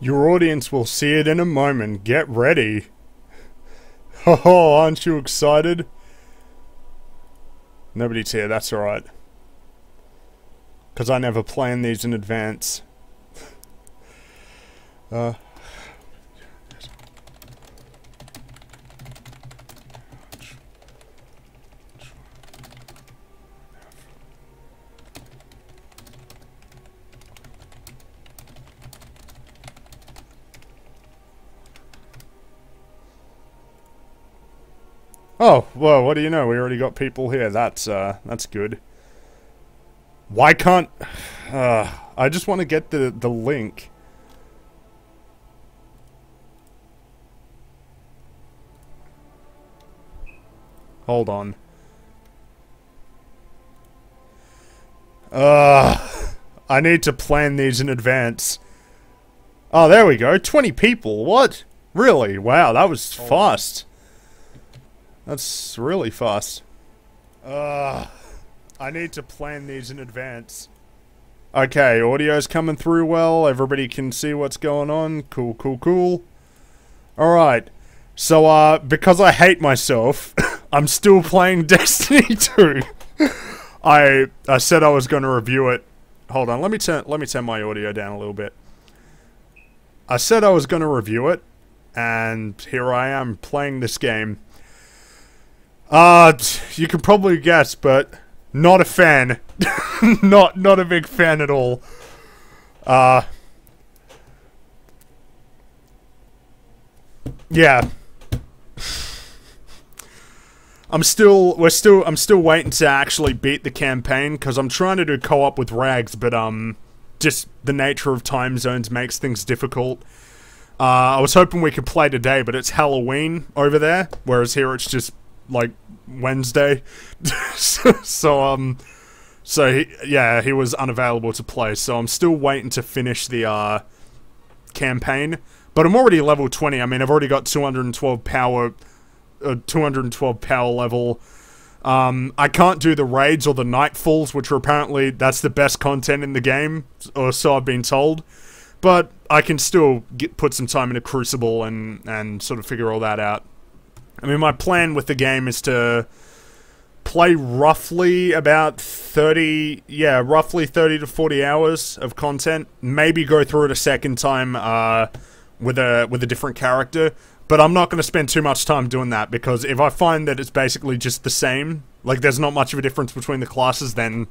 Your audience will see it in a moment. Get ready. Oh, aren't you excited? Nobody's here, that's alright. Because I never plan these in advance. Oh, well, what do you know? We already got people here. That's good. Why can't... I just want to get the link. Hold on. I need to plan these in advance. Oh, there we go. 20 people. What? Really? Wow, that was fast. That's really fast. I need to plan these in advance. Okay, audio's coming through well. Everybody can see what's going on. Cool, cool, cool. Alright. So, because I hate myself, I'm still playing Destiny 2. I said I was gonna review it. Hold on, let me turn my audio down a little bit. I said I was gonna review it, and here I am playing this game. You can probably guess, but not a fan. not a big fan at all. Yeah. I'm still waiting to actually beat the campaign, because I'm trying to do co-op with Rags, but, just the nature of time zones makes things difficult. I was hoping we could play today, but it's Halloween over there, whereas here it's just, like, Wednesday. So he was unavailable to play, so I'm still waiting to finish the, campaign. But I'm already level 20, I mean, I've already got 212 power, 212 power level. I can't do the raids or the nightfalls, which are apparently, that's the best content in the game, or so I've been told. But I can still put some time into Crucible and sort of figure all that out. I mean, my plan with the game is to play roughly about 30 to 40 hours of content. Maybe go through it a second time, with a different character. But I'm not going to spend too much time doing that, because if I find that it's basically just the same, like there's not much of a difference between the classes, then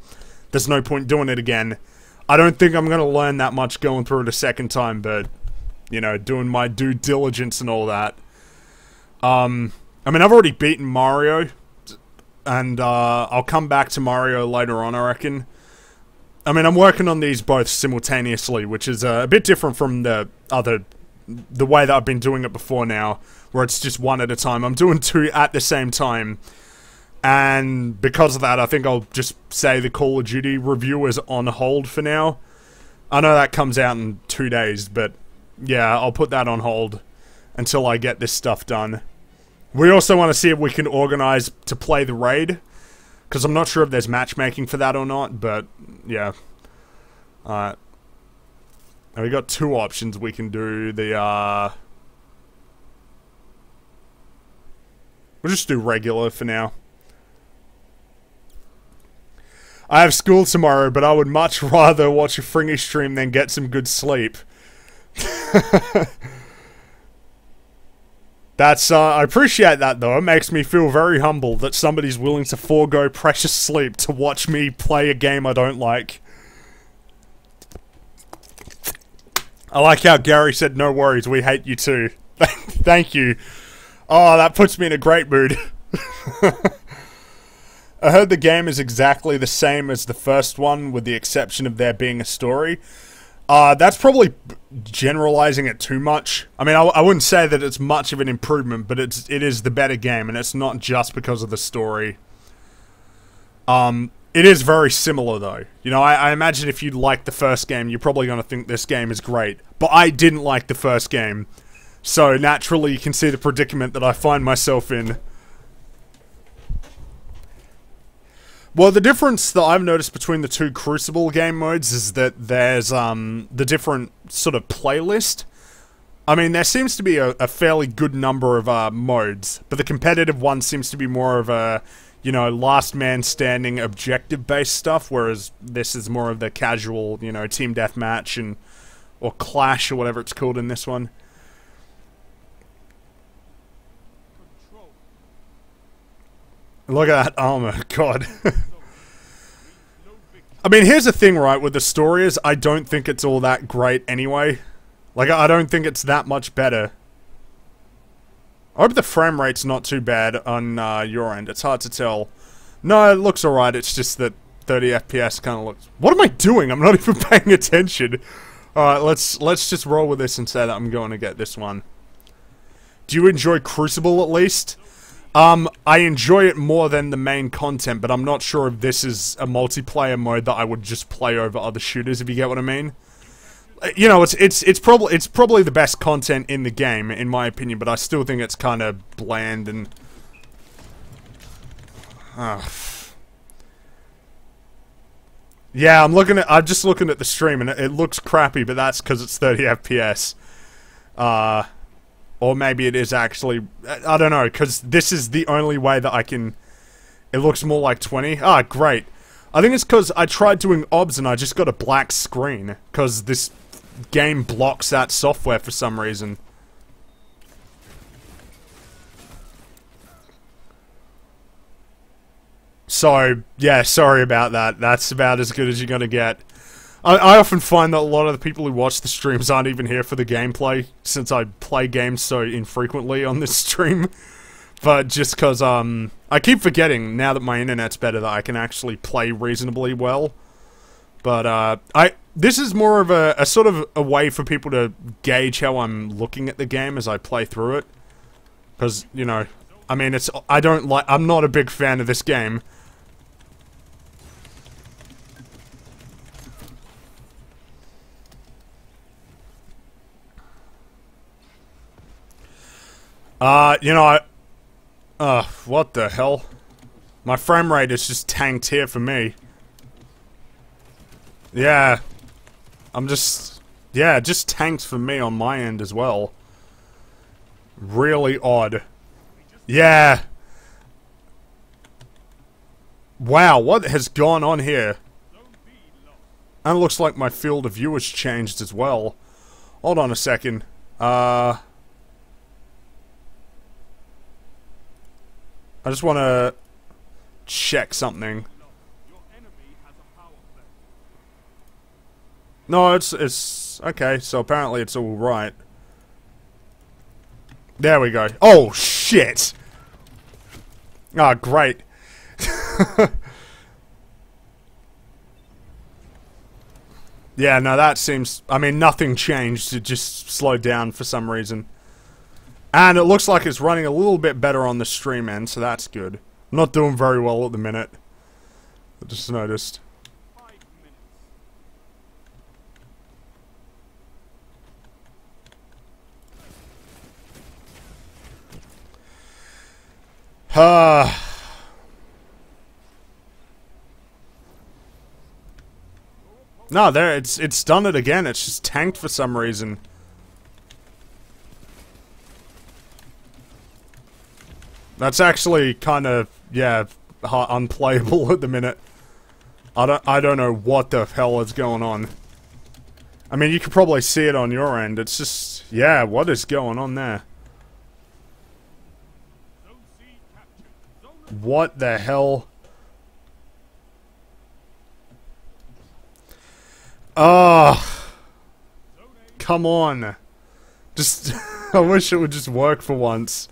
there's no point doing it again. I don't think I'm going to learn that much going through it a second time, but, you know, doing my due diligence and all that. I mean, I've already beaten Mario, and I'll come back to Mario later on, I reckon. I mean, I'm working on these both simultaneously, which is a bit different from the way that I've been doing it before now, where it's just one at a time. I'm doing two at the same time, and because of that, I think I'll just say the Call of Duty review is on hold for now. I know that comes out in 2 days, but yeah, I'll put that on hold until I get this stuff done. We also want to see if we can organize to play the raid, because I'm not sure if there's matchmaking for that or not, but yeah. Alright. We got two options. We can do the, we'll just do regular for now. I have school tomorrow, but I would much rather watch a Fringy stream than get some good sleep. That's, I appreciate that though. It makes me feel very humble that somebody's willing to forego precious sleep to watch me play a game I don't like. I like how Gary said, no worries, we hate you too. Thank you. Oh, that puts me in a great mood. I heard the game is exactly the same as the first one, with the exception of there being a story. That's probably generalizing it too much. I mean, I wouldn't say that it's much of an improvement, but it is the better game, and it's not just because of the story. It is very similar, though. You know, I imagine if you liked the first game, you're probably going to think this game is great. But I didn't like the first game. So, naturally, you can see the predicament that I find myself in. Well, the difference that I've noticed between the two Crucible game modes is that there's, the different sort of playlist. I mean, there seems to be a fairly good number of modes, but the competitive one seems to be more of a, you know, last man standing objective-based stuff, whereas this is more of the casual, you know, team deathmatch and or clash or whatever it's called in this one. Look at that armor, God. I mean, here's the thing, right, with the story is I don't think it's all that great anyway. Like, I don't think it's that much better. I hope the frame rate's not too bad on your end. It's hard to tell. No, it looks alright, it's just that 30 FPS kind of looks... What am I doing? I'm not even paying attention. Alright, let's just roll with this and say that I'm going to get this one. Do you enjoy Crucible at least? I enjoy it more than the main content, but I'm not sure if this is a multiplayer mode that I would just play over other shooters, if you get what I mean. You know, it's probably the best content in the game, in my opinion, but I still think it's kind of bland and... Yeah, I'm just looking at the stream and it looks crappy, but that's because it's 30 FPS. Or maybe it is actually, I don't know, because this is the only way that I can... It looks more like 20. Ah, great. I think it's because I tried doing OBS and I just got a black screen, because this game blocks that software for some reason. So, yeah, sorry about that. That's about as good as you're gonna get. I often find that a lot of the people who watch the streams aren't even here for the gameplay, since I play games so infrequently on this stream. But just because, I keep forgetting, now that my internet's better, that I can actually play reasonably well. But, this is more of a sort of a way for people to gauge how I'm looking at the game as I play through it. Because, you know, I mean, I'm not a big fan of this game. You know, what the hell? My frame rate is just tanked here for me. Yeah. Yeah, just tanked for me on my end as well. Really odd. Yeah. Wow, what has gone on here? And it looks like my field of view has changed as well. Hold on a second. I just want to check something. No, it's okay, so apparently it's all right. There we go. Oh, shit! Ah, great. Yeah, no, that seems... I mean, nothing changed. It just slowed down for some reason. And it looks like it's running a little bit better on the stream end, so that's good. I'm not doing very well at the minute. I just noticed. No, there, it's done it again. It's just tanked for some reason. That's actually kind of, yeah, unplayable at the minute. I don't know what the hell is going on. I mean, you could probably see it on your end. It's just, yeah, what is going on there? What the hell? Oh, come on. Just, I wish it would just work for once.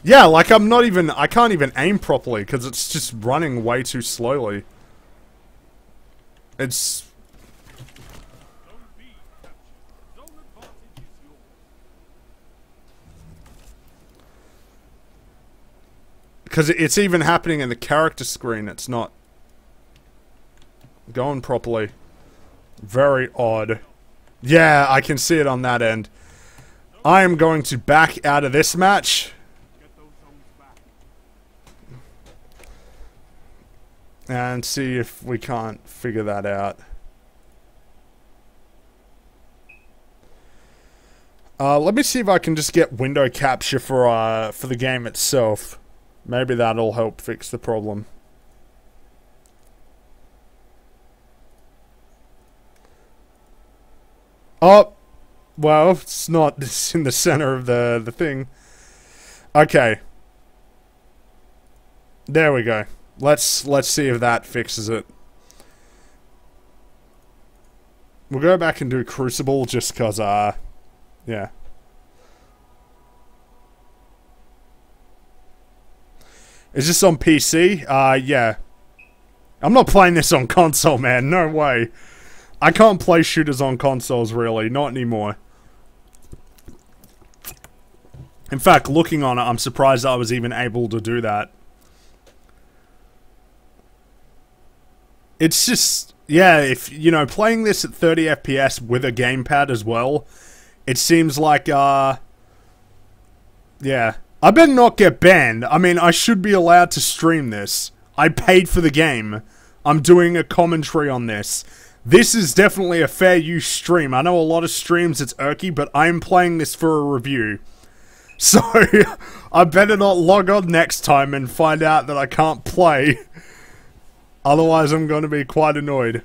Yeah, like I can't even aim properly because it's just running way too slowly. It's... Because it's even happening in the character screen, it's not going properly. Very odd. Yeah, I can see it on that end. I am going to back out of this match. And see if we can't figure that out. Let me see if I can just get window capture for the game itself. Maybe that'll help fix the problem. Oh, well, it's not. It's in the center of the thing. Okay. There we go. Let's see if that fixes it. We'll go back and do Crucible just cause yeah. Is this on PC? Yeah. I'm not playing this on console, man. No way. I can't play shooters on consoles, really. Not anymore. In fact, looking on it, I'm surprised I was even able to do that. It's just... yeah, if, you know, playing this at 30 FPS with a gamepad as well, it seems like, yeah. I better not get banned. I mean, I should be allowed to stream this. I paid for the game. I'm doing a commentary on this. This is definitely a fair use stream. I know a lot of streams it's irky, but I'm playing this for a review. So, I better not log on next time and find out that I can't play. Otherwise, I'm going to be quite annoyed.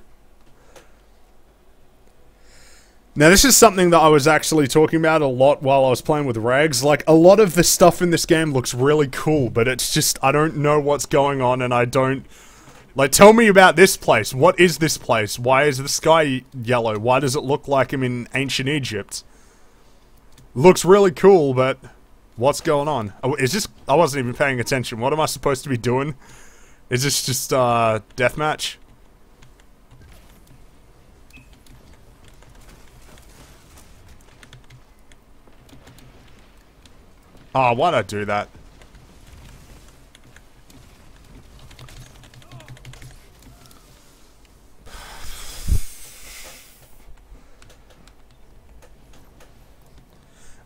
Now, this is something that I was actually talking about a lot while I was playing with Rags. Like, a lot of the stuff in this game looks really cool, but it's just, I don't know what's going on, and I don't... like, tell me about this place. What is this place? Why is the sky yellow? Why does it look like I'm in ancient Egypt? Looks really cool, but... what's going on? Oh, is this... I wasn't even paying attention. What am I supposed to be doing? Is this just, deathmatch? Oh, why'd I do that?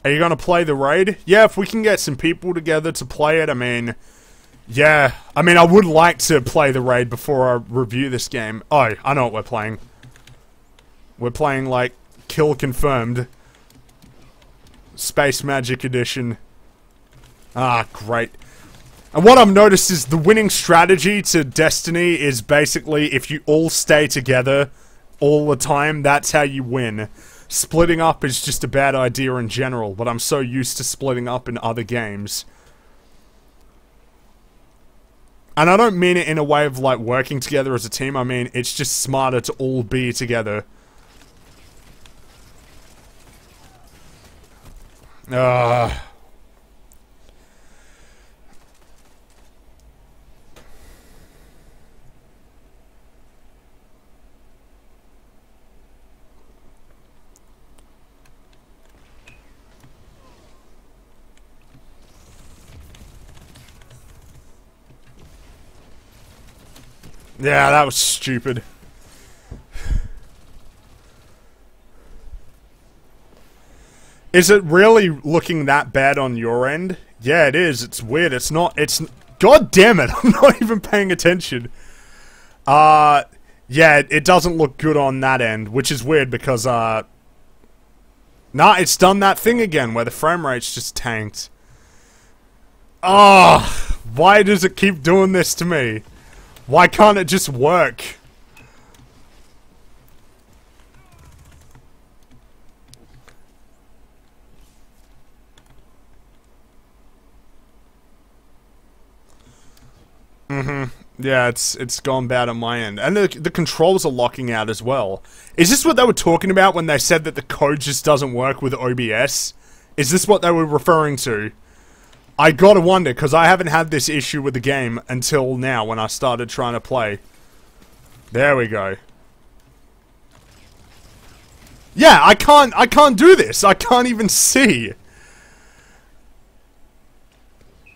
Are you gonna play the raid? Yeah, if we can get some people together to play it, I mean... yeah, I mean, I would like to play the raid before I review this game. Oh, I know what we're playing. We're playing, like, Kill Confirmed. Space Magic Edition. Ah, great. And what I've noticed is the winning strategy to Destiny is basically if you all stay together all the time, that's how you win. Splitting up is just a bad idea in general, but I'm so used to splitting up in other games. And I don't mean it in a way of, like, working together as a team, I mean, it's just smarter to all be together. Yeah, that was stupid. Is it really looking that bad on your end? Yeah, it is. It's weird. It's not... it's... God damn it! I'm not even paying attention. Yeah, it doesn't look good on that end, which is weird because, nah, it's done that thing again where the frame rate's just tanked. Ah, why does it keep doing this to me? Why can't it just work? Yeah, it's gone bad on my end. And the controls are locking out as well. Is this what they were talking about when they said that the code just doesn't work with OBS? Is this what they were referring to? I gotta wonder, because I haven't had this issue with the game until now when I started trying to play. There we go. Yeah, I can't do this. I can't even see.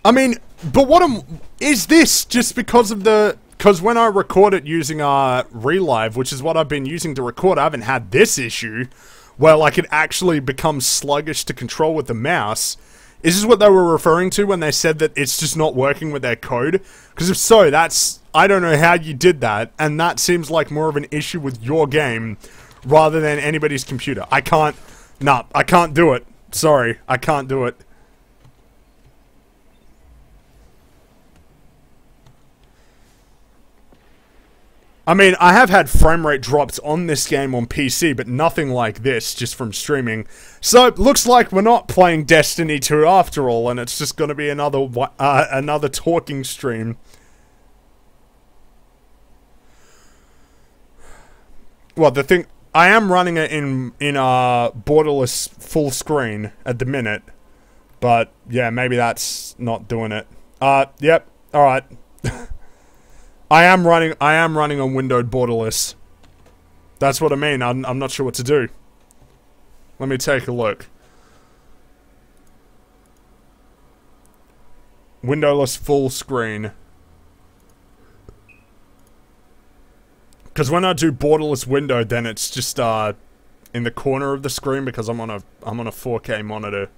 I mean, but is this just because of because when I record it using, Relive, which is what I've been using to record, I haven't had this issue, where, like, it actually becomes sluggish to control with the mouse. Is this what they were referring to when they said that it's just not working with their code? Because if so, I don't know how you did that, and that seems like more of an issue with your game, rather than anybody's computer. I can't do it. Sorry, I can't do it. I mean, I have had frame rate drops on this game on PC, but nothing like this, just from streaming. So, it looks like we're not playing Destiny 2 after all, and it's just gonna be another talking stream. Well, the thing... I am running it in borderless full screen at the minute. But, yeah, maybe that's not doing it. Yep, alright. I am running on windowed borderless. That's what I mean. I'm not sure what to do. Let me take a look. Windowless full screen. Because when I do borderless windowed, then it's just in the corner of the screen because I'm on a 4K monitor.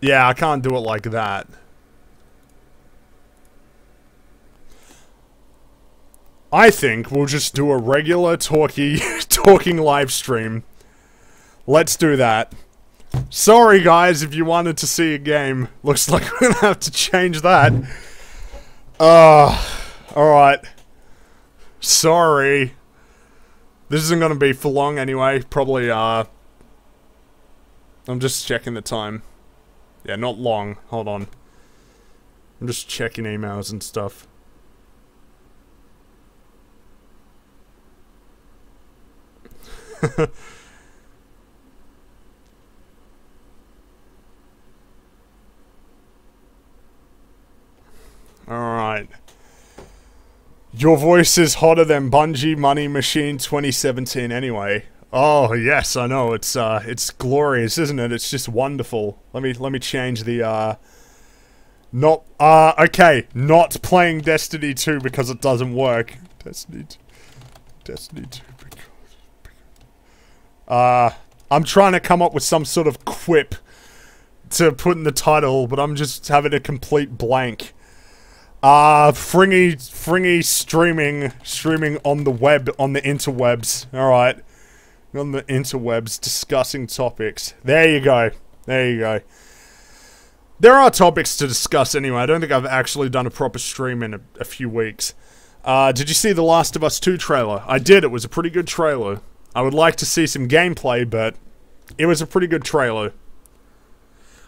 Yeah, I can't do it like that. I think we'll just do a regular talking live stream. Let's do that. Sorry guys if you wanted to see a game. Looks like we're gonna have to change that. Alright. Sorry. This isn't gonna be for long anyway. Probably, I'm just checking the time. Yeah, not long. Hold on. I'm just checking emails and stuff. Alright. Your voice is hotter than Bungie Money Machine 2017 anyway. Oh, yes, I know. It's glorious, isn't it? It's just wonderful. Let me change the, okay. Not playing Destiny 2 because it doesn't work. Destiny 2 because... I'm trying to come up with some sort of quip to put in the title, but I'm just having a complete blank. Fringy streaming on the web, on the interwebs. Alright. On the interwebs, discussing topics. There you go. There you go. There are topics to discuss anyway. I don't think I've actually done a proper stream in a few weeks. Did you see The Last of Us 2 trailer? I did. It was a pretty good trailer. I would like to see some gameplay, but it was a pretty good trailer.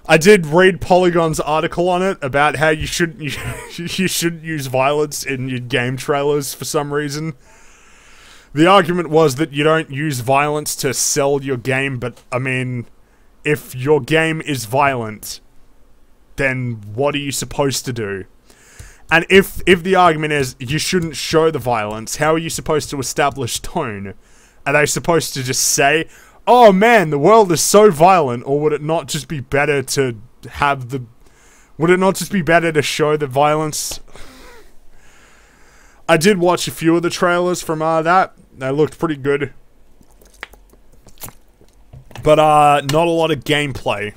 I did read Polygon's article on it about how you shouldn't use violence in your game trailers for some reason. The argument was that you don't use violence to sell your game, but I mean, if your game is violent, then what are you supposed to do? And if the argument is you shouldn't show the violence, how are you supposed to establish tone? Are they supposed to just say, oh man, the world is so violent, or would it not just be better to have the... Would it not just be better to show the violence? I did watch a few of the trailers from that. They looked pretty good. But not a lot of gameplay.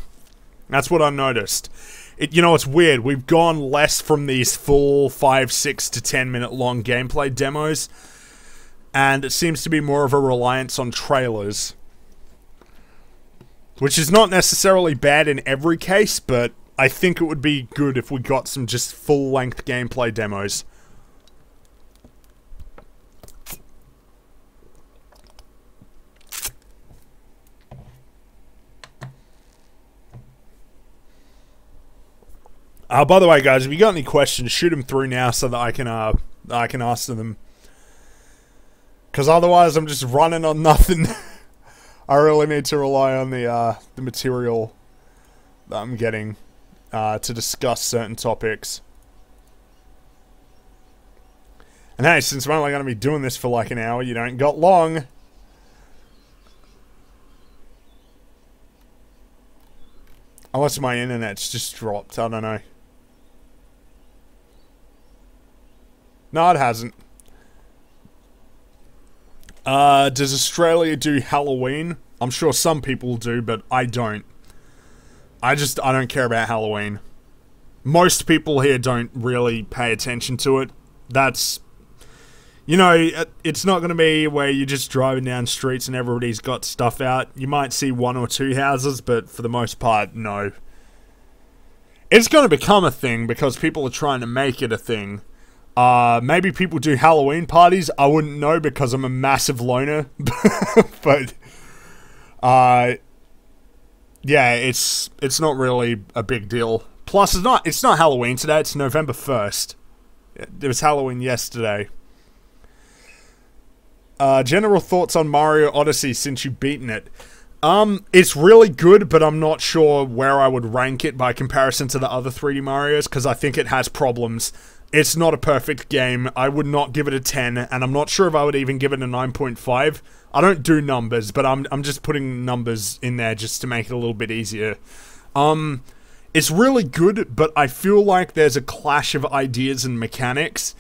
That's what I noticed. You know, it's weird. We've gone less from these full 5, 6 to 10 minute long gameplay demos. And it seems to be more of a reliance on trailers. Which is not necessarily bad in every case, but I think it would be good if we got some just full-length gameplay demos. By the way, guys, if you got any questions, shoot them through now so that I can answer them. Because otherwise, I'm just running on nothing. I really need to rely on the material that I'm getting to discuss certain topics. And hey, since we're only going to be doing this for like an hour, you don't got long. Unless my internet's just dropped, I don't know. No, it hasn't. Does Australia do Halloween? I'm sure some people do, but I don't. I don't care about Halloween. Most people here don't really pay attention to it. That's... You know, it's not going to be where you're just driving down streets and everybody's got stuff out. You might see one or two houses, but for the most part, no. It's going to become a thing because people are trying to make it a thing. Maybe people do Halloween parties. I wouldn't know because I'm a massive loner. But, yeah, it's not really a big deal. Plus, it's not Halloween today. It's November 1st. It was Halloween yesterday. General thoughts on Mario Odyssey since you've beaten it. It's really good, but I'm not sure where I would rank it by comparison to the other 3D Marios, because I think it has problems. It's not a perfect game. I would not give it a 10, and I'm not sure if I would even give it a 9.5. I don't do numbers, but I'm just putting numbers in there just to make it a little bit easier. It's really good, but I feel like there's a clash of ideas and mechanics.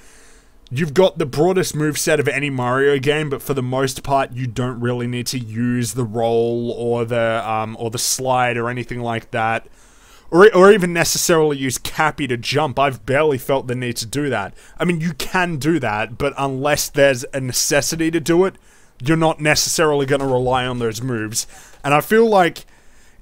You've got the broadest moveset of any Mario game, but for the most part, you don't really need to use the roll or the slide or anything like that. Or even necessarily use Cappy to jump. I've barely felt the need to do that. I mean, you can do that, but unless there's a necessity to do it, you're not necessarily going to rely on those moves. And I feel like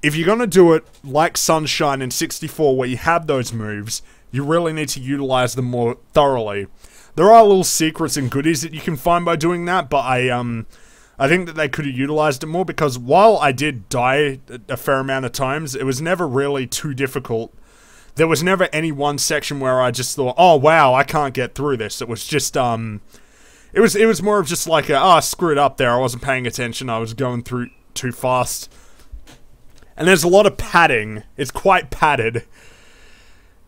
if you're going to do it like Sunshine in 64, where you have those moves, you really need to utilize them more thoroughly. There are little secrets and goodies that you can find by doing that, but I think that they could have utilized it more, because while I did die a fair amount of times, it was never really too difficult. There was never any one section where I just thought, oh wow, I can't get through this. It was just, it was more of just like screw it up there, I wasn't paying attention, I was going through too fast. And there's a lot of padding. It's quite padded.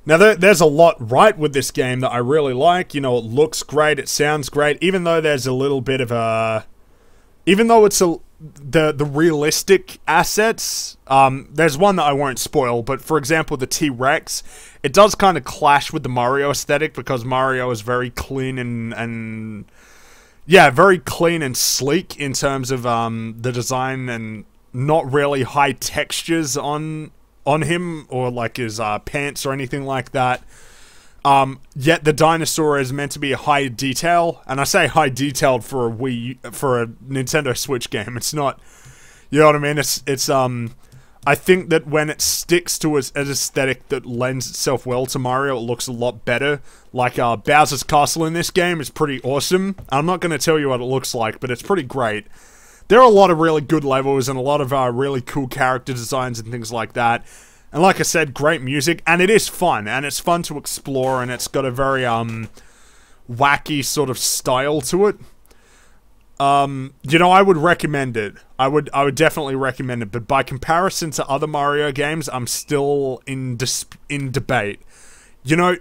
Now, there's a lot right with this game that I really like. You know, it looks great, it sounds great, even though there's a little bit of a... Even though it's the realistic assets, there's one that I won't spoil, but for example, the T-Rex, it does kind of clash with the Mario aesthetic, because Mario is very clean and yeah, very clean and sleek in terms of the design, and not really high textures on him, or like his pants or anything like that. Yet the dinosaur is meant to be a high detail, and I say high detailed for a Nintendo Switch game. It's not, you know what I mean? It's I think that when it sticks to an aesthetic that lends itself well to Mario, it looks a lot better. Like Bowser's Castle in this game is pretty awesome. I'm not going to tell you what it looks like, but it's pretty great. There are a lot of really good levels and a lot of really cool character designs and things like that. And like I said, great music, and it is fun, and it's fun to explore, and it's got a very wacky sort of style to it. You know, I would recommend it. I would definitely recommend it, but by comparison to other Mario games, I'm still in debate. You know,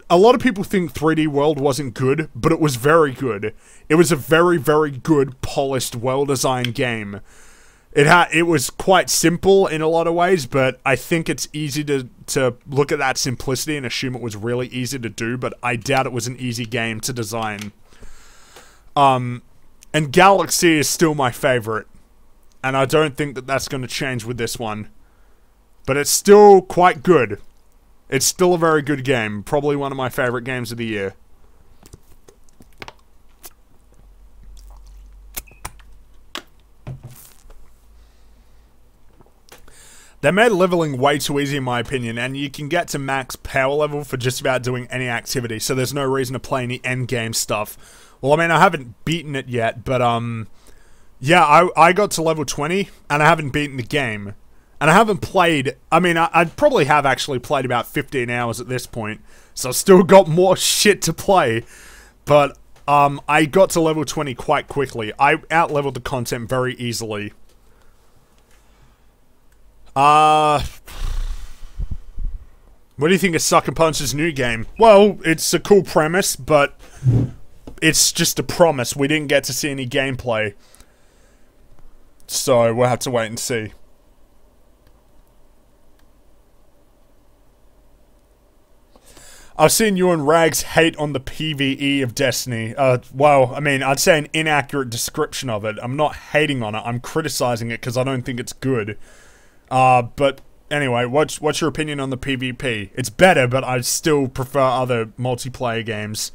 a lot of people think 3D World wasn't good, but it was very good. It was a very, very good, polished, well-designed game. It was quite simple in a lot of ways, but I think it's easy to look at that simplicity and assume it was really easy to do, but I doubt it was an easy game to design. And Galaxy is still my favorite, and I don't think that that's going to change with this one. But it's still quite good. It's still a very good game, probably one of my favorite games of the year. They made leveling way too easy in my opinion, and you can get to max power level for just about doing any activity, so there's no reason to play any endgame stuff. Well, I mean, I haven't beaten it yet, but, yeah, I got to level 20, and I haven't beaten the game. And I haven't played, I mean, I'd probably have actually played about 15 hours at this point, so I've still got more shit to play, but, I got to level 20 quite quickly. I out-leveled the content very easily. What do you think of Sucker Punch's new game? Well, it's a cool premise, but it's just a promise. We didn't get to see any gameplay. So, we'll have to wait and see. I've seen you and Rags hate on the PvE of Destiny. Well, I mean, I'd say an inaccurate description of it. I'm not hating on it, I'm criticizing it because I don't think it's good. But anyway, what's your opinion on the PvP? It's better, but I still prefer other multiplayer games.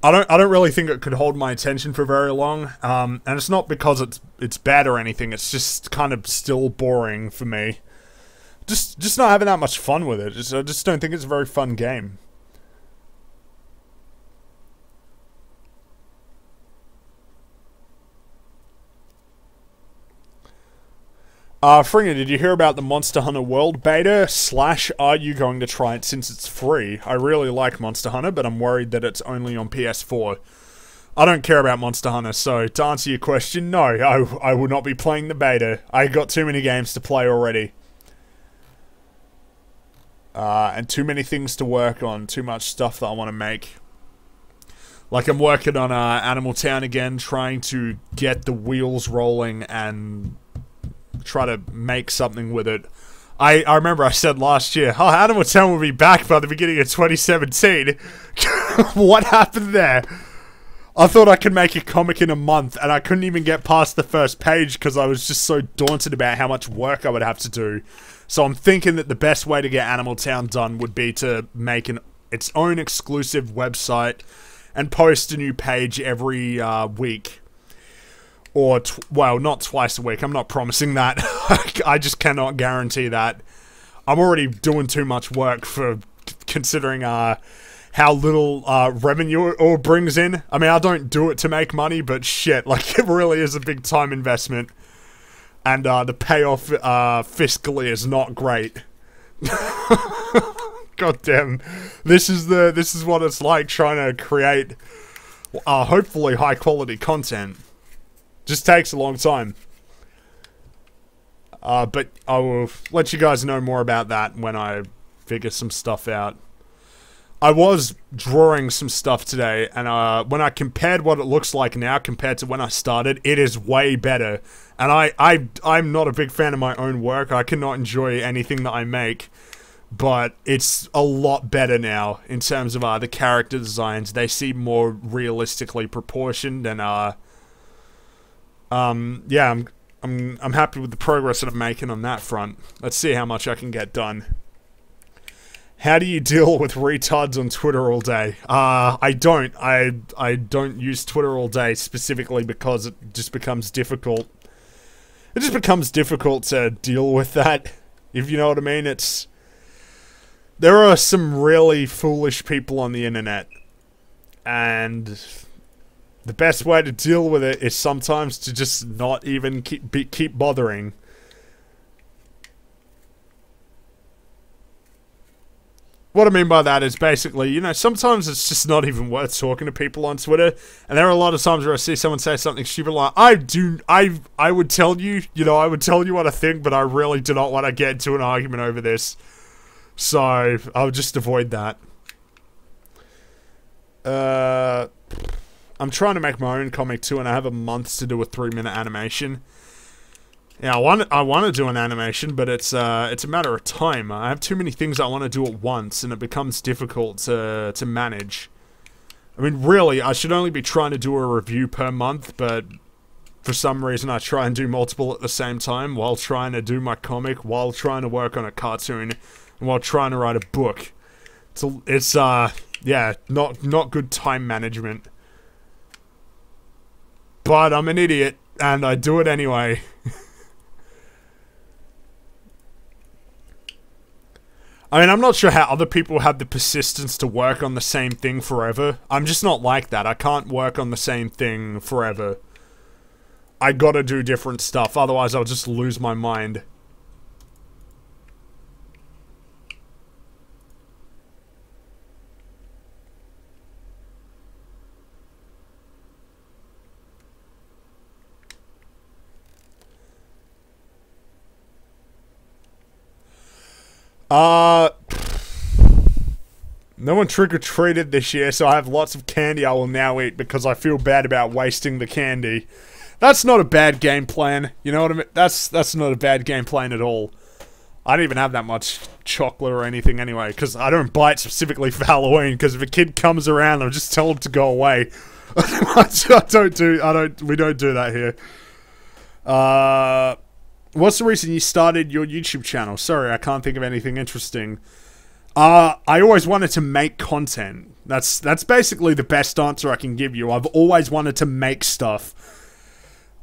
I don't really think it could hold my attention for very long. And it's not because it's bad or anything. It's just kind of still boring for me. Just not having that much fun with it. I just don't think it's a very fun game. Fringy, did you hear about the Monster Hunter World beta? / are you going to try it since it's free? I really like Monster Hunter, but I'm worried that it's only on PS4. I don't care about Monster Hunter, so to answer your question, no, I will not be playing the beta. I got too many games to play already. And too many things to work on, too much stuff that I want to make. Like, I'm working on Animal Town again, trying to get the wheels rolling and try to make something with it. I remember I said last year, oh, Animal Town will be back by the beginning of 2017. What happened there? I thought I could make a comic in a month, and I couldn't even get past the first page because I was just so daunted about how much work I would have to do. So I'm thinking that the best way to get Animal Town done would be to make its own exclusive website and post a new page every week. Or, well, not twice a week. I'm not promising that. I just cannot guarantee that. I'm already doing too much work for considering how little revenue it all brings in. I mean, I don't do it to make money, but shit, like, it really is a big time investment. And the payoff fiscally is not great. God damn. This is what it's like trying to create hopefully high quality content. Just takes a long time. But I will let you guys know more about that when I figure some stuff out. I was drawing some stuff today, and when I compared what it looks like now compared to when I started, it is way better. And I'm not a big fan of my own work. I cannot enjoy anything that I make. But it's a lot better now in terms of the character designs. They seem more realistically proportioned, and yeah, I'm happy with the progress that I'm making on that front. Let's see how much I can get done. How do you deal with retards on Twitter all day? I don't. I don't use Twitter all day specifically because it just becomes difficult. It just becomes difficult to deal with that, if you know what I mean. There are some really foolish people on the internet, and the best way to deal with it is sometimes to just not even keep bothering. What I mean by that is basically, you know, sometimes it's just not even worth talking to people on Twitter. And there are a lot of times where I see someone say something stupid like, I would tell you, you know, I would tell you what I think, but I really do not want to get into an argument over this. So, I'll just avoid that. I'm trying to make my own comic too, and I have a month to do a 3-minute animation. Yeah, I want to do an animation, but it's a matter of time. I have too many things I want to do at once, and it becomes difficult to manage. I mean, really, I should only be trying to do a review per month, but for some reason I try and do multiple at the same time, while trying to do my comic, while trying to work on a cartoon, and while trying to write a book. It's yeah, not good time management. But I'm an idiot, and I do it anyway. I mean, I'm not sure how other people have the persistence to work on the same thing forever. I'm just not like that. I can't work on the same thing forever. I gotta do different stuff, otherwise I'll just lose my mind. No one trick-or-treated this year, so I have lots of candy I will now eat because I feel bad about wasting the candy. That's not a bad game plan, you know what I mean? That's not a bad game plan at all. I don't even have that much chocolate or anything anyway, because I don't buy it specifically for Halloween, because if a kid comes around, I'll just tell him to go away. We don't do that here. What's the reason you started your YouTube channel? Sorry, I can't think of anything interesting. I always wanted to make content. That's basically the best answer I can give you. I've always wanted to make stuff.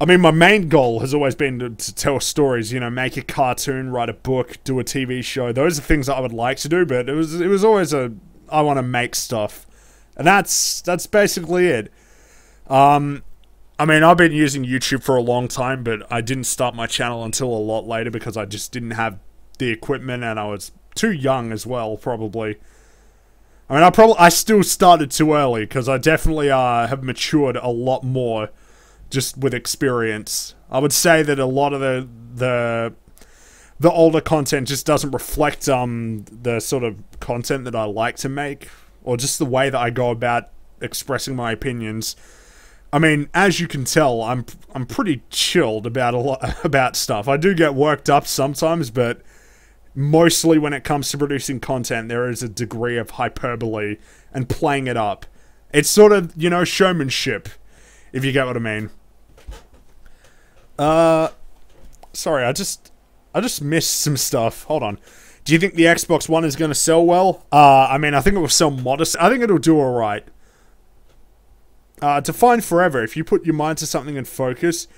I mean, my main goal has always been to tell stories, you know, make a cartoon, write a book, do a TV show. Those are things that I would like to do, but it was always I want to make stuff. And that's basically it. I mean, I've been using YouTube for a long time, but I didn't start my channel until a lot later because I just didn't have the equipment and I was too young as well, probably. I mean, I still started too early because I definitely have matured a lot more just with experience. I would say that a lot of the older content just doesn't reflect the sort of content that I like to make, or just the way that I go about expressing my opinions. I mean, as you can tell, I'm pretty chilled about a lot about stuff. I do get worked up sometimes, but mostly when it comes to producing content, there is a degree of hyperbole and playing it up. It's sort of, you know, showmanship, if you get what I mean. Sorry, I just missed some stuff. Hold on. Do you think the Xbox One is going to sell well? I mean, I think it will sell modest. I think it'll do alright. Define forever. If you put your mind to something and focus,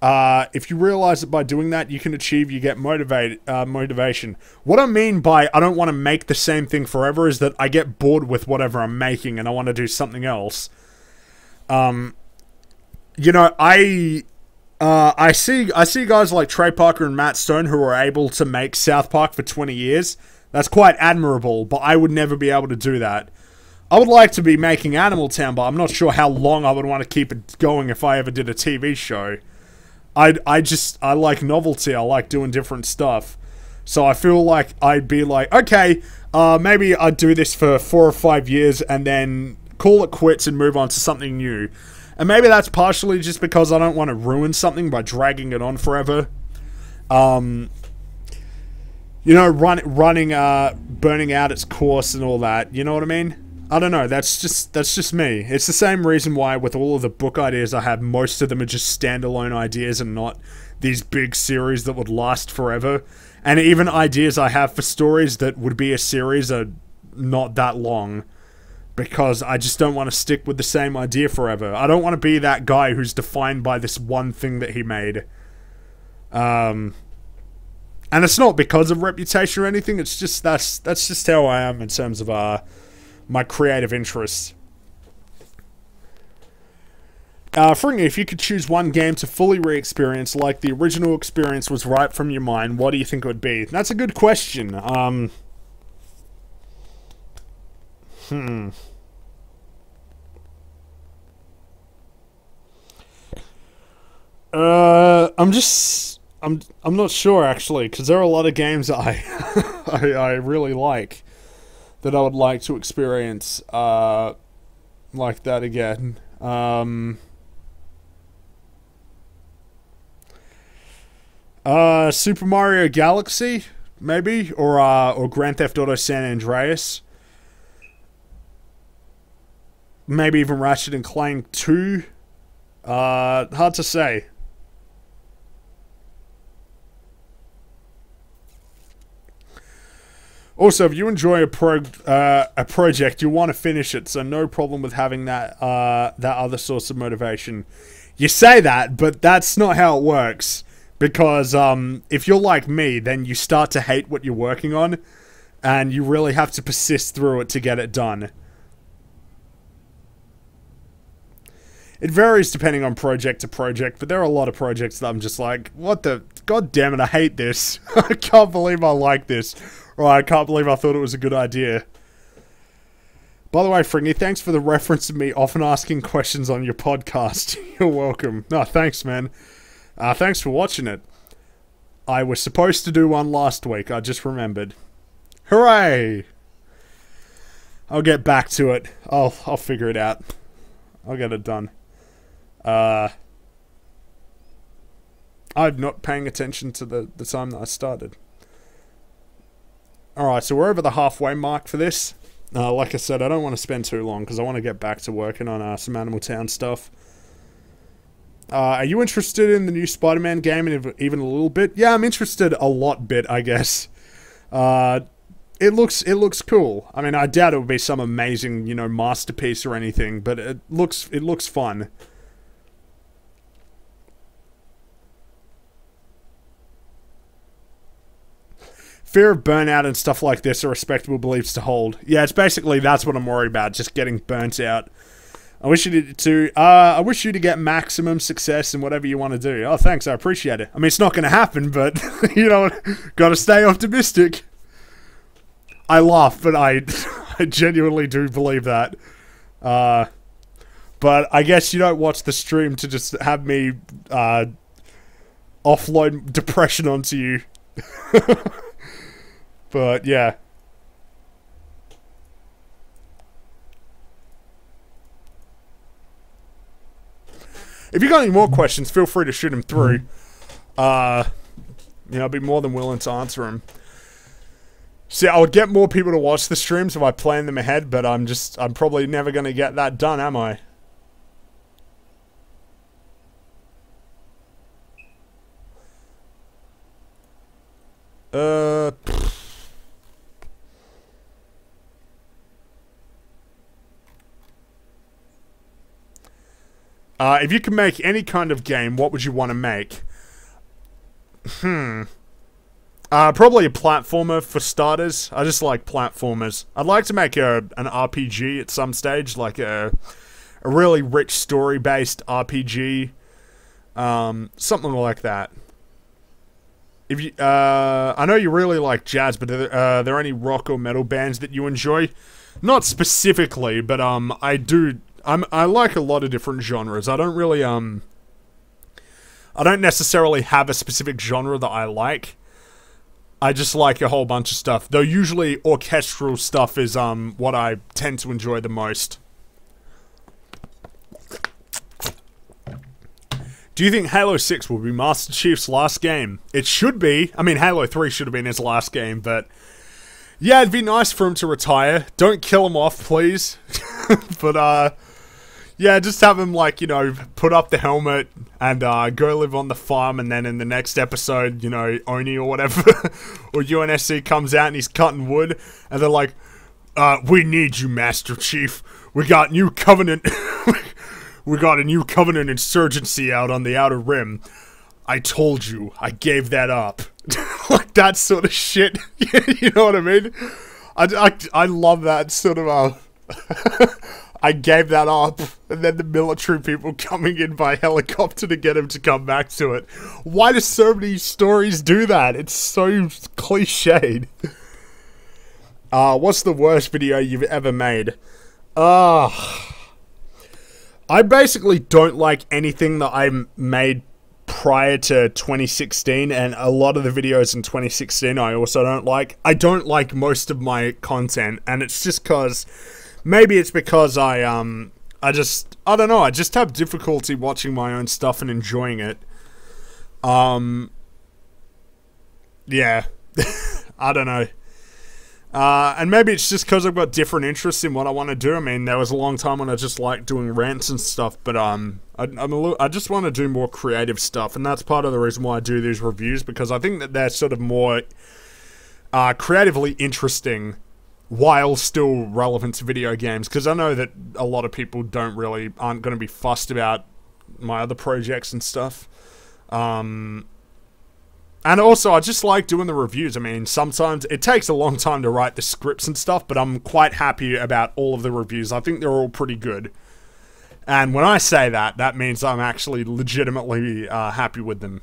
if you realize that by doing that, you can achieve, you get motivation. What I mean by I don't want to make the same thing forever is that I get bored with whatever I'm making and I want to do something else. You know, I see guys like Trey Parker and Matt Stone who are able to make South Park for 20 years. That's quite admirable, but I would never be able to do that. I would like to be making Animal Town, but I'm not sure how long I would want to keep it going if I ever did a TV show. I like novelty, I like doing different stuff. So I feel like I'd be like, okay, maybe I'd do this for 4 or 5 years and then call it quits and move on to something new. And maybe that's partially just because I don't want to ruin something by dragging it on forever. You know, burning out its course and all that, you know what I mean? I don't know, that's just me. It's the same reason why with all of the book ideas I have, most of them are just standalone ideas and not these big series that would last forever. And even ideas I have for stories that would be a series are not that long. Because I just don't want to stick with the same idea forever. I don't want to be that guy who's defined by this one thing that he made. And it's not because of reputation or anything, it's just, that's just how I am in terms of, my creative interests. Fringy, if you could choose one game to fully re-experience, like the original experience was right from your mind, what do you think it would be? That's a good question. I'm not sure actually, because there are a lot of games that I really like that I would like to experience like that again. Super Mario Galaxy, maybe, or Grand Theft Auto San Andreas. Maybe even Ratchet and Clank 2. Hard to say. Also, if you enjoy a project, you want to finish it, so no problem with having that other source of motivation. You say that, but that's not how it works. Because if you're like me, then you start to hate what you're working on, and you really have to persist through it to get it done. It varies depending on project to project, but there are a lot of projects that I'm just like, what the... God damn it, I hate this. I can't believe I like this. Or I can't believe I thought it was a good idea. By the way, Fringy, thanks for the reference to me often asking questions on your podcast. You're welcome. No, thanks, man. Thanks for watching it. I was supposed to do one last week, I just remembered. Hooray! I'll get back to it. I'll figure it out. I'll get it done. I'm not paying attention to the time that I started. Alright, so we're over the halfway mark for this. Like I said, I don't want to spend too long because I want to get back to working on some Animal Town stuff. Are you interested in the new Spider-Man game even a little bit? Yeah, I'm interested a lot bit, I guess. it looks cool. I mean, I doubt it would be some amazing, you know, masterpiece or anything, but it looks fun. Fear of burnout and stuff like this are respectable beliefs to hold. Yeah, it's basically that's what I'm worried about, just getting burnt out. I wish you to get maximum success in whatever you want to do. Oh, thanks, I appreciate it. I mean, it's not going to happen, but you know, got to stay optimistic. I laugh, but I genuinely do believe that. But I guess you don't watch the stream to just have me offload depression onto you. But yeah. If you got any more questions, feel free to shoot them through. You know, I'll be more than willing to answer them. See, I would get more people to watch the streams if I plan them ahead, but I'm probably never going to get that done, am I? If you could make any kind of game, what would you want to make? Probably a platformer for starters. I just like platformers. I'd like to make an RPG at some stage, like a really rich story-based RPG. Something like that. If you, I know you really like jazz, but are there any rock or metal bands that you enjoy? Not specifically, but I do. I like a lot of different genres. I don't really I don't necessarily have a specific genre that I like. I just like a whole bunch of stuff. Though usually orchestral stuff is what I tend to enjoy the most. Do you think Halo 6 will be Master Chief's last game? It should be. I mean, Halo 3 should have been his last game, but yeah, it'd be nice for him to retire. Don't kill him off, please. But yeah, just have him, like, you know, put up the helmet and go live on the farm, and then in the next episode, you know, Oni or whatever, or UNSC comes out and he's cutting wood, and they're like, we need you, Master Chief. We got new Covenant. We got a new Covenant insurgency out on the Outer Rim. I told you, I gave that up. Like that sort of shit. You know what I mean? I love that sort of, I gave that up, and then the military people coming in by helicopter to get him to come back to it. Why do so many stories do that? It's so cliched. What's the worst video you've ever made? I basically don't like anything that I made prior to 2016, and a lot of the videos in 2016 I also don't like. I don't like most of my content, and it's just because, maybe it's because I don't know, I just have difficulty watching my own stuff and enjoying it. Yeah, I don't know. And maybe it's just because I've got different interests in what I want to do. I mean, there was a long time when I just liked doing rants and stuff, but I just want to do more creative stuff, and that's part of the reason why I do these reviews, because I think that they're sort of more creatively interesting while still relevant to video games, because I know that a lot of people aren't going to be fussed about my other projects and stuff. And also, I just like doing the reviews. I mean, sometimes it takes a long time to write the scripts and stuff, but I'm quite happy about all of the reviews. I think they're all pretty good. And when I say that, that means I'm actually legitimately happy with them.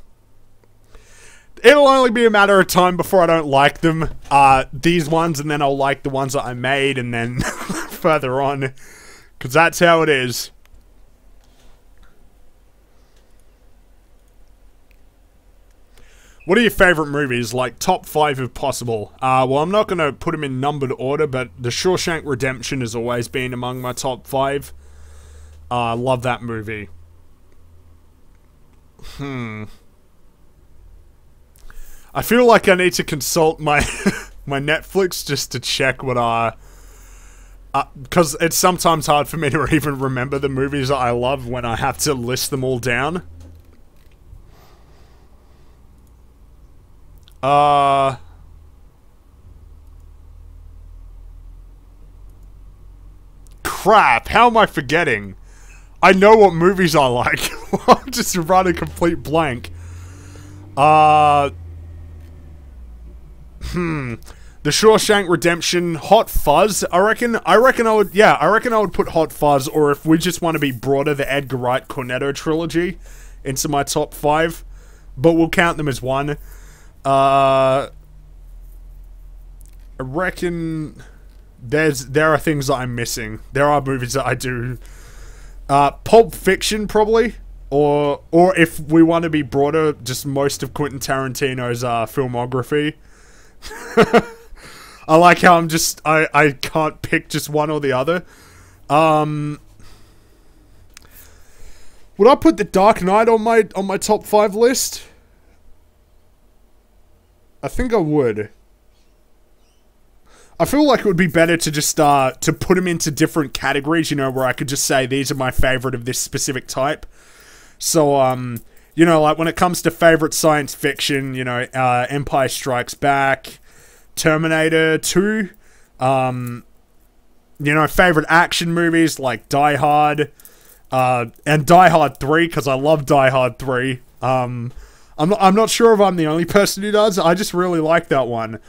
It'll only be a matter of time before I don't like them, these ones, and then I'll like the ones that I made, and then further on, because that's how it is. What are your favorite movies? Like, top 5 if possible. Well, I'm not going to put them in numbered order, but The Shawshank Redemption has always been among my top 5. I love that movie. I feel like I need to consult my my Netflix just to check what because it's sometimes hard for me to even remember the movies that I love when I have to list them all down. crap! How am I forgetting? I know what movies I like. I'm just running a complete blank. The Shawshank Redemption, Hot Fuzz. I reckon I would put Hot Fuzz, or if we just want to be broader, the Edgar Wright Cornetto trilogy into my top 5. But we'll count them as one. I reckon there are things that I'm missing. There are movies that I do. Pulp Fiction, probably. Or if we want to be broader, just most of Quentin Tarantino's filmography. I like how I can't pick just one or the other. Would I put The Dark Knight on my top 5 list? I think I would. I feel like it would be better to just to put them into different categories, you know, where I could just say these are my favorite of this specific type. So, you know, like when it comes to favorite science fiction, you know, Empire Strikes Back, Terminator 2, you know, favorite action movies like Die Hard, and Die Hard 3, because I love Die Hard 3. I'm not sure if I'm the only person who does. I just really like that one.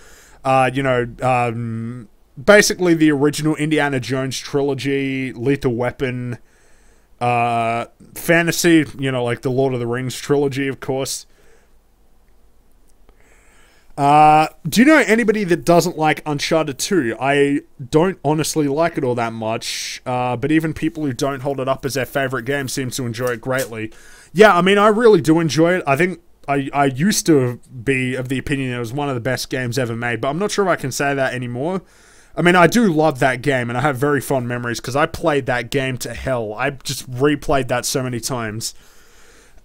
You know, basically the original Indiana Jones trilogy, Lethal Weapon, fantasy, you know, like the Lord of the Rings trilogy, of course. Do you know anybody that doesn't like Uncharted 2? I don't honestly like it all that much, but even people who don't hold it up as their favorite game seem to enjoy it greatly. Yeah, I mean, I really do enjoy it. I think I used to be of the opinion it was one of the best games ever made, but I'm not sure if I can say that anymore. I mean, I do love that game, and I have very fond memories, because I played that game to hell. I just replayed that so many times.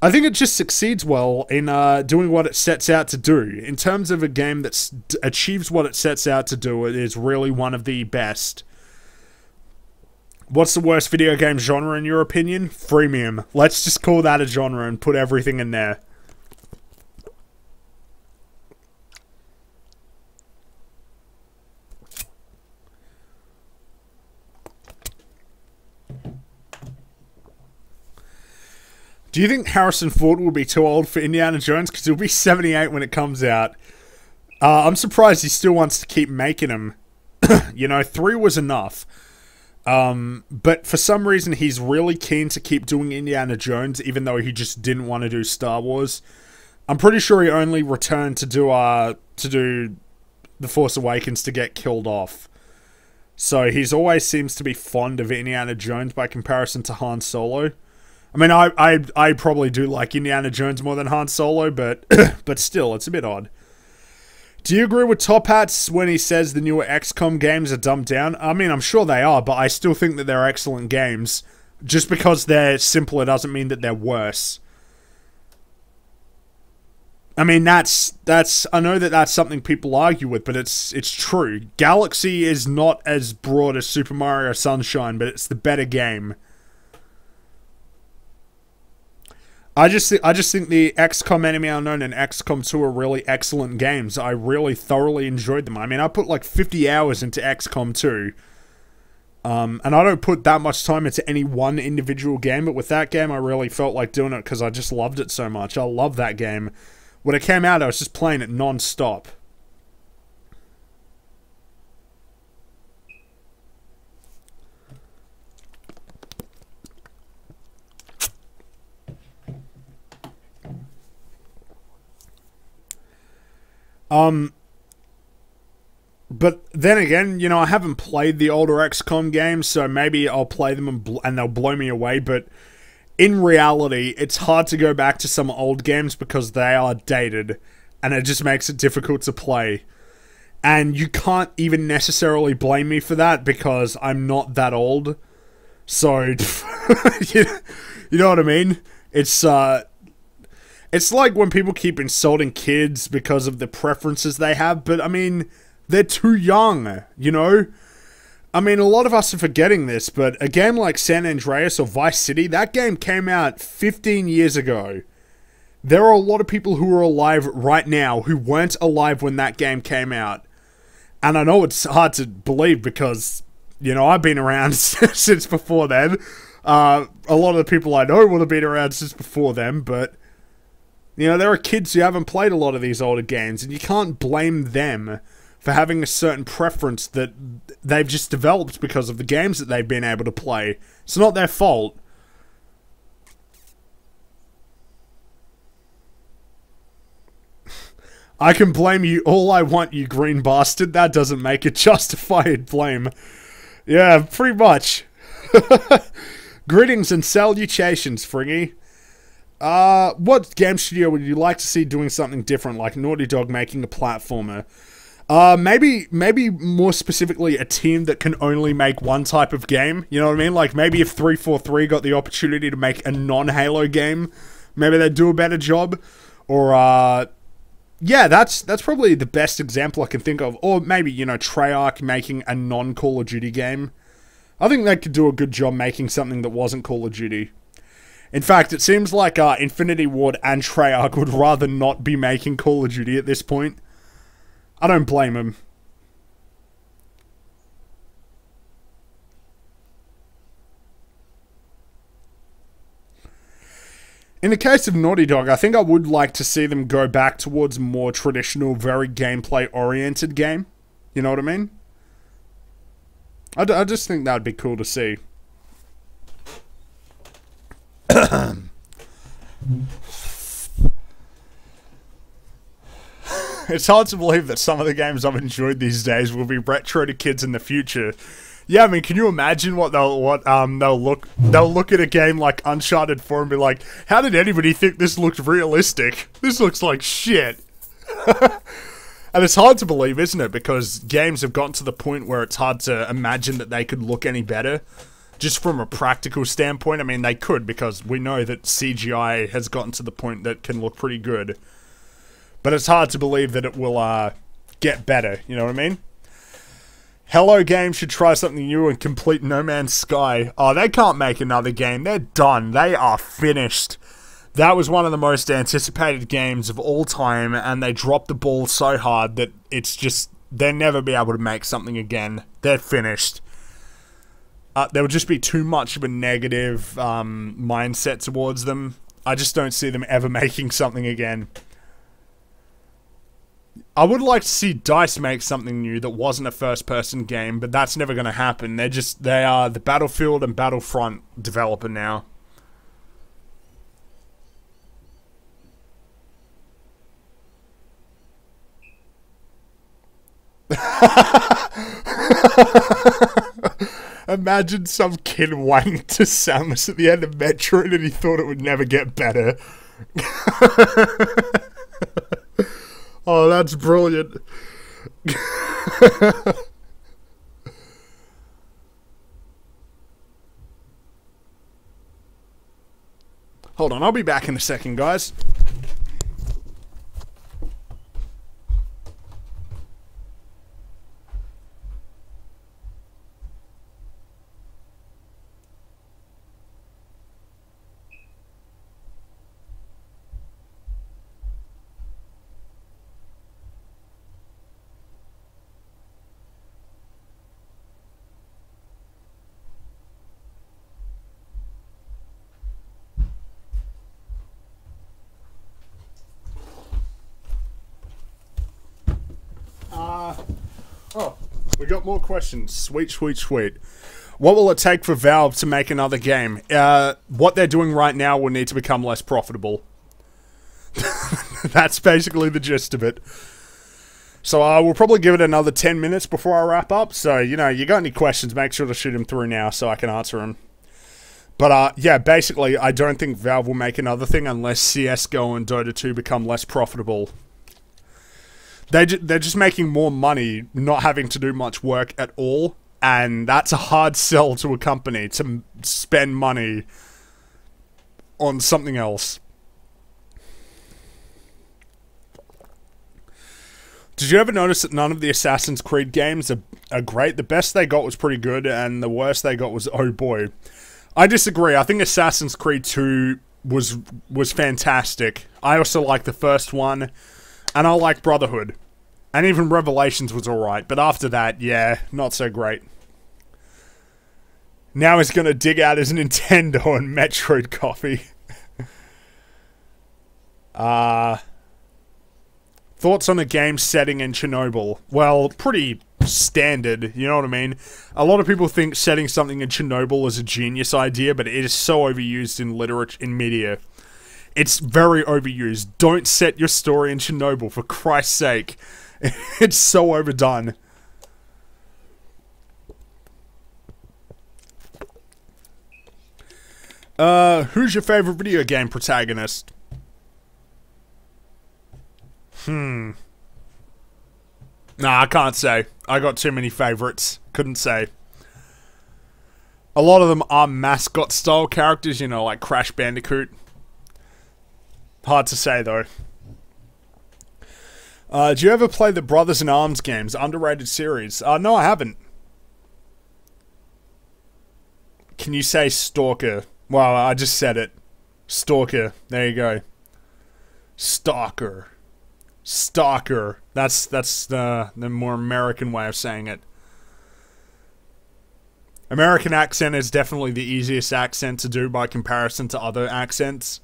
I think it just succeeds well in doing what it sets out to do. In terms of a game that achieves what it sets out to do, it is really one of the best. What's the worst video game genre in your opinion? Freemium. Let's just call that a genre and put everything in there. Do you think Harrison Ford will be too old for Indiana Jones? Because he'll be 78 when it comes out. I'm surprised he still wants to keep making them. You know, 3 was enough. But for some reason, he's really keen to keep doing Indiana Jones, even though he just didn't want to do Star Wars. I'm pretty sure he only returned to do The Force Awakens to get killed off. So he's always seems to be fond of Indiana Jones by comparison to Han Solo. I mean, I probably do like Indiana Jones more than Han Solo, but but still, it's a bit odd. Do you agree with Top Hats when he says the newer XCOM games are dumbed down? I mean, I'm sure they are, but I still think that they're excellent games. Just because they're simpler doesn't mean that they're worse. I mean, that's I know that that's something people argue with, but it's true. Galaxy is not as broad as Super Mario Sunshine, but it's the better game. I just think the XCOM Enemy Unknown and XCOM 2 are really excellent games. I really thoroughly enjoyed them. I mean, I put like 50 hours into XCOM 2. And I don't put that much time into any one individual game, but with that game I really felt like doing it because I just loved it so much. I love that game. When it came out, I was just playing it non-stop. But then again, you know, I haven't played the older XCOM games, so maybe I'll play them and they'll blow me away, but in reality, it's hard to go back to some old games because they are dated, and it just makes it difficult to play. And you can't even necessarily blame me for that because I'm not that old. So, you know what I mean? It's like when people keep insulting kids because of the preferences they have, but I mean, they're too young, you know? I mean, a lot of us are forgetting this, but a game like San Andreas or Vice City, that game came out 15 years ago. There are a lot of people who are alive right now who weren't alive when that game came out. And I know it's hard to believe because You know, I've been around since before then. A lot of the people I know would have been around since before them, but you know, there are kids who haven't played a lot of these older games, and you can't blame them for having a certain preference that they've just developed because of the games that they've been able to play. It's not their fault. I can blame you all I want, you green bastard. That doesn't make it justified blame. Yeah, pretty much. Greetings and salutations, Fringy. What game studio would you like to see doing something different, like Naughty Dog making a platformer? Maybe more specifically a team that can only make one type of game. You know what I mean? Like maybe if 343 got the opportunity to make a non-Halo game, maybe they'd do a better job. Or yeah, that's probably the best example I can think of. Or maybe, you know, Treyarch making a non-Call of Duty game. I think they could do a good job making something that wasn't Call of Duty. In fact, it seems like Infinity Ward and Treyarch would rather not be making Call of Duty at this point. I don't blame them. In the case of Naughty Dog, I think I would like to see them go back towards a more traditional, very gameplay-oriented game. You know what I mean? I just think that would be cool to see. It's hard to believe that some of the games I've enjoyed these days will be retro to kids in the future. Yeah, I mean, can you imagine what they'll look at a game like Uncharted 4 and be like, how did anybody think this looked realistic? This looks like shit. And it's hard to believe, isn't it? Because games have gotten to the point where it's hard to imagine that they could look any better. Just from a practical standpoint, I mean, they could, because we know that CGI has gotten to the point that can look pretty good. But it's hard to believe that it will get better, you know what I mean? Hello Games should try something new and complete No Man's Sky. Oh, they can't make another game. They're done. They are finished. That was one of the most anticipated games of all time, and they dropped the ball so hard that it's just, they'll never be able to make something again. They're finished. There would just be too much of a negative mindset towards them. I just don't see them ever making something again. I would like to see DICE make something new that wasn't a first-person game, but that's never going to happen. They are the Battlefield and Battlefront developer now. Imagine some kid wanked to Samus at the end of Metroid and he thought it would never get better. Oh, that's brilliant. Hold on, I'll be back in a second, guys. Oh, we got more questions. Sweet, sweet, sweet. What will it take for Valve to make another game? What they're doing right now will need to become less profitable. That's basically the gist of it. So we'll probably give it another 10 minutes before I wrap up. So, you know, you got any questions, make sure to shoot them through now so I can answer them. But, yeah, basically, I don't think Valve will make another thing unless CSGO and Dota 2 become less profitable. They're just making more money, not having to do much work at all, and that's a hard sell to a company, to spend money on something else. Did you ever notice that none of the Assassin's Creed games are great? The best they got was pretty good, and the worst they got was, oh boy. I disagree. I think Assassin's Creed 2 was fantastic. I also like the first one. And I like Brotherhood. And even Revelations was alright. But after that, yeah, not so great. Now he's gonna dig out his Nintendo and Metroid copy. Thoughts on the game setting in Chernobyl? Well, pretty standard, you know what I mean? A lot of people think setting something in Chernobyl is a genius idea, but it is so overused in literature, in media. It's very overused. Don't set your story in Chernobyl, for Christ's sake. It's so overdone. Who's your favorite video game protagonist? Nah, I can't say. I got too many favorites. Couldn't say. A lot of them are mascot-style characters, you know, like Crash Bandicoot. Hard to say, though. Do you ever play the Brothers in Arms games? Underrated series. No, I haven't. Can you say Stalker? Well, I just said it. Stalker. There you go. Stalker. Stalker. That's the more American way of saying it. American accent is definitely the easiest accent to do by comparison to other accents.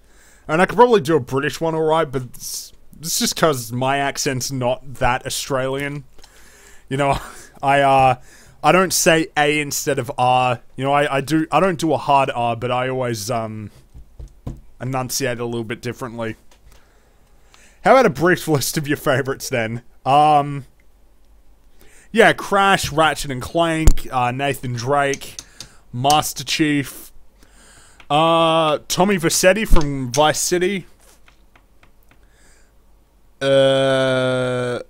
And I could probably do a British one alright, but it's just because my accent's not that Australian. You know, I don't say A instead of R. You know, I don't do a hard R, but I always enunciate a little bit differently. How about a brief list of your favorites then? Yeah, Crash, Ratchet and Clank, Nathan Drake, Master Chief, Tommy Vercetti from Vice City. I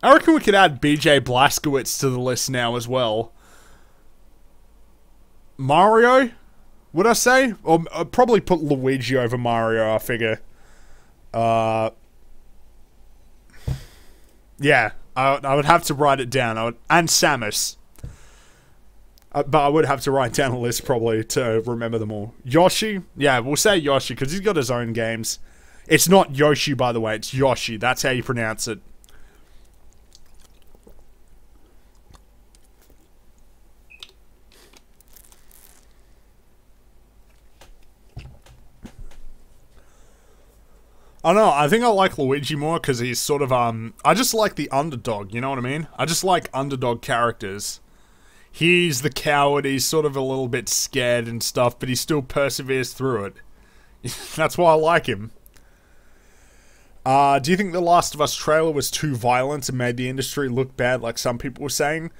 reckon we could add BJ Blazkowicz to the list now as well. Mario? Would I say? Or I'd probably put Luigi over Mario, I figure. Yeah, I would have to write it down. And Samus. But I would have to write down a list probably to remember them all. Yoshi? Yeah, we'll say Yoshi because he's got his own games. It's not Yoshi, by the way. It's Yoshi. That's how you pronounce it. I don't know, I think I like Luigi more because he's sort of, I just like the underdog, you know what I mean? I just like underdog characters. He's the coward, he's sort of a little bit scared and stuff, but he still perseveres through it. That's why I like him. Do you think The Last of Us trailer was too violent and made the industry look bad like some people were saying?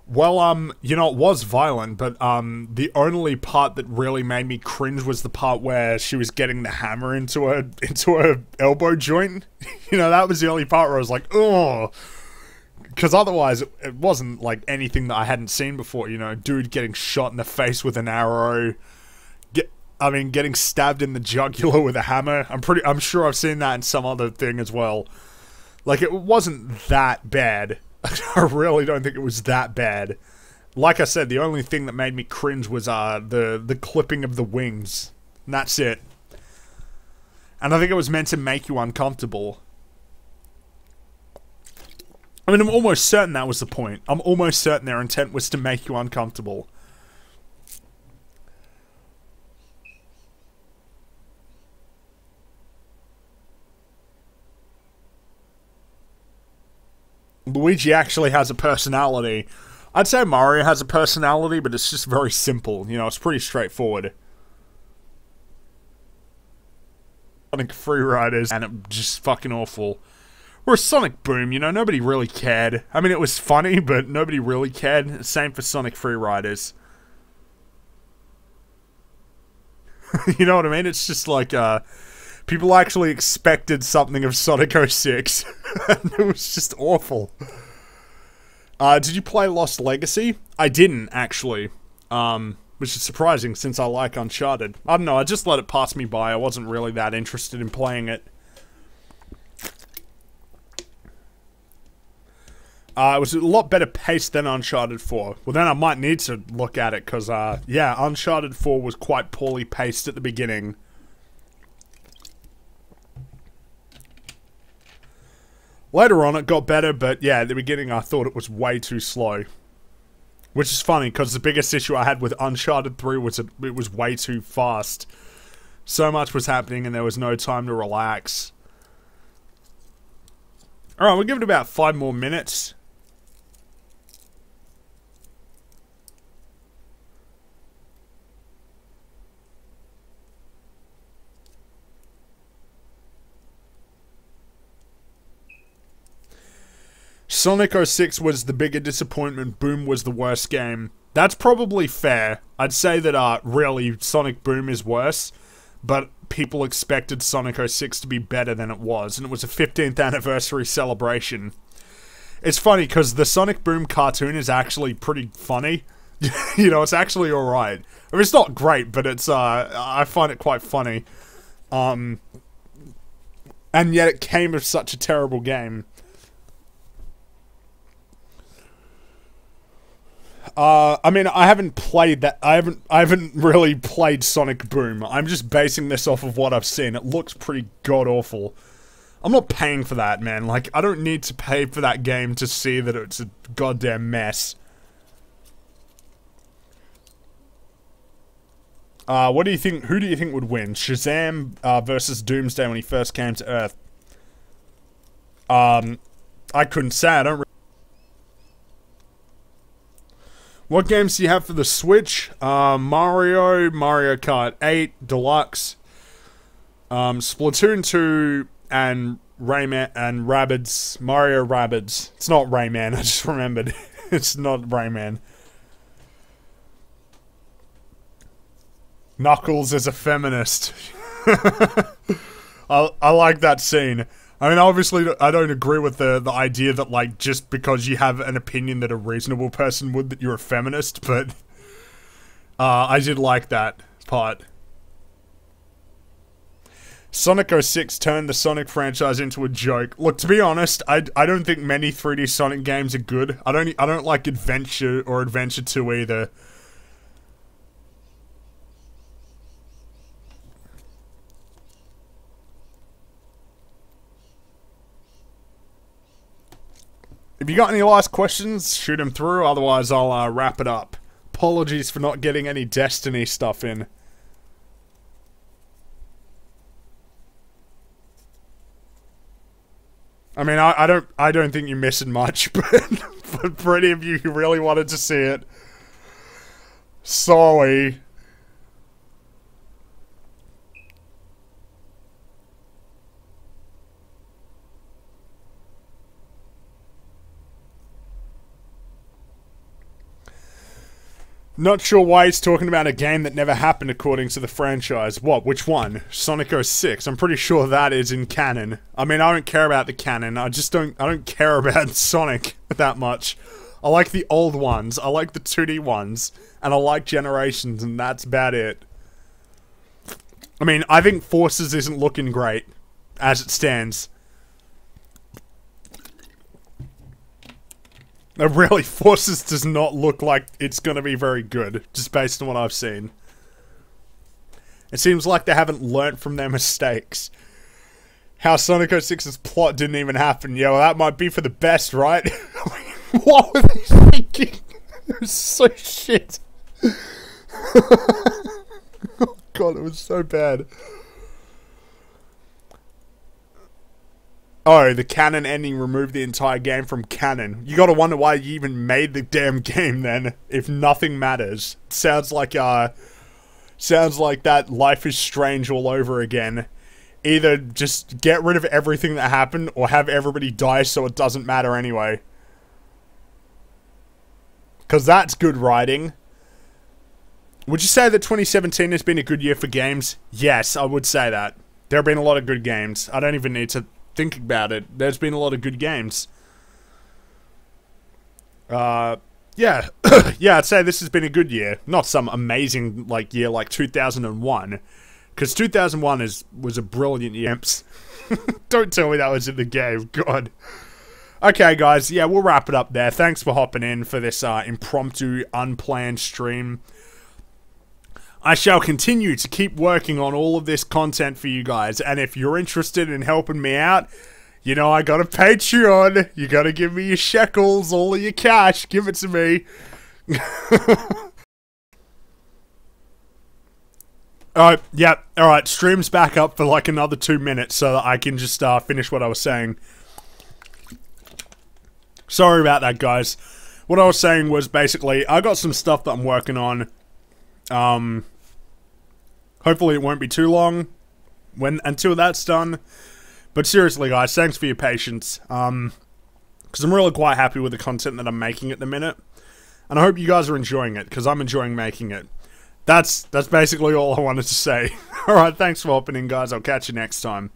Well, you know, it was violent, but, the only part that really made me cringe was the part where she was getting the hammer into her elbow joint. You know, that was the only part where I was like, oh. Because otherwise, it wasn't, like, anything that I hadn't seen before, you know. Dude getting shot in the face with an arrow. Getting stabbed in the jugular with a hammer. I'm sure I've seen that in some other thing as well. Like, it wasn't that bad. I really don't think it was that bad. Like I said, the only thing that made me cringe was the clipping of the wings. And that's it. And I think it was meant to make you uncomfortable. I mean, I'm almost certain that was the point. I'm almost certain their intent was to make you uncomfortable. Luigi actually has a personality. I'd say Mario has a personality, but it's just very simple. You know, it's pretty straightforward. Sonic Free Riders, and it just fucking awful. Whereas Sonic Boom, you know, nobody really cared. I mean, it was funny, but nobody really cared. Same for Sonic Free Riders. You know what I mean? It's just like, people actually expected something of Sonic 06. And it was just awful. Did you play Lost Legacy? I didn't, actually. Which is surprising since I like Uncharted. I don't know, I just let it pass me by. I wasn't really that interested in playing it. It was a lot better paced than Uncharted 4. Well, then I might need to look at it, because, yeah, Uncharted 4 was quite poorly paced at the beginning. Later on, it got better, but yeah, at the beginning, I thought it was way too slow. Which is funny, because the biggest issue I had with Uncharted 3 was it was way too fast. So much was happening and there was no time to relax. Alright, we'll give it about 5 more minutes. Sonic 06 was the bigger disappointment, Boom was the worst game. That's probably fair. I'd say that, really, Sonic Boom is worse, but people expected Sonic 06 to be better than it was, and it was a 15th anniversary celebration. It's funny, because the Sonic Boom cartoon is actually pretty funny. You know, it's actually alright. I mean, it's not great, but it's, I find it quite funny. And yet it came of such a terrible game. I mean, I haven't played that. I haven't really played Sonic Boom. I'm just basing this off of what I've seen. It looks pretty god-awful. I'm not paying for that, man. Like, I don't need to pay for that game to see that it's a goddamn mess. What do you think? Who do you think would win? Shazam, versus Doomsday when he first came to Earth? I couldn't say. I don't. What games do you have for the Switch? Mario, Mario Kart 8, Deluxe, Splatoon 2, and Rayman, and Rabbids, Mario Rabbids. It's not Rayman, I just remembered. It's not Rayman. Knuckles is a feminist. I like that scene. I mean, obviously, I don't agree with the idea that, like, just because you have an opinion that a reasonable person would, that you're a feminist, but, I did like that part. Sonic 06 turned the Sonic franchise into a joke. Look, to be honest, I don't think many 3D Sonic games are good. I don't like Adventure or Adventure 2 either. If you got any last questions, shoot them through, otherwise I'll wrap it up. Apologies for not getting any Destiny stuff in. I mean, I don't think you're missing much, but for any of you who really wanted to see it, sorry. Not sure why he's talking about a game that never happened according to the franchise. What? Which one? Sonic 06. I'm pretty sure that is in canon. I mean, I don't care about the canon. I don't care about Sonic that much. I like the old ones. I like the 2D ones. And I like Generations, and that's about it. I mean, I think Forces isn't looking great, as it stands. No, really, Forces does not look like it's gonna be very good, just based on what I've seen. It seems like they haven't learnt from their mistakes. How Sonic 06's plot didn't even happen. Yeah, well, that might be for the best, right? What were they thinking? It was so shit. Oh god, it was so bad. Oh, the canon ending removed the entire game from canon. You gotta wonder why you even made the damn game then, if nothing matters. Sounds like that Life is Strange all over again. Either just get rid of everything that happened, or have everybody die so it doesn't matter anyway. Cause that's good writing. Would you say that 2017 has been a good year for games? Yes, I would say that. There have been a lot of good games. I don't even need to think about it. There's been a lot of good games. Yeah. Yeah, I'd say this has been a good year. Not some amazing, like, year like 2001. Because 2001 was a brilliant year. Don't tell me that was in the game. God. Okay, guys. Yeah, we'll wrap it up there. Thanks for hopping in for this impromptu, unplanned stream. I shall continue to keep working on all of this content for you guys, and if you're interested in helping me out, you know I got a Patreon. You gotta give me your shekels, all of your cash, give it to me. Alright, yeah, alright, stream's back up for like another 2 minutes so that I can just finish what I was saying. Sorry about that, guys. What I was saying was basically, I got some stuff that I'm working on. Hopefully it won't be too long until that's done. But seriously, guys, thanks for your patience. Because I'm really quite happy with the content that I'm making at the minute. And I hope you guys are enjoying it, because I'm enjoying making it. That's basically all I wanted to say. Alright, thanks for hopping in, guys. I'll catch you next time.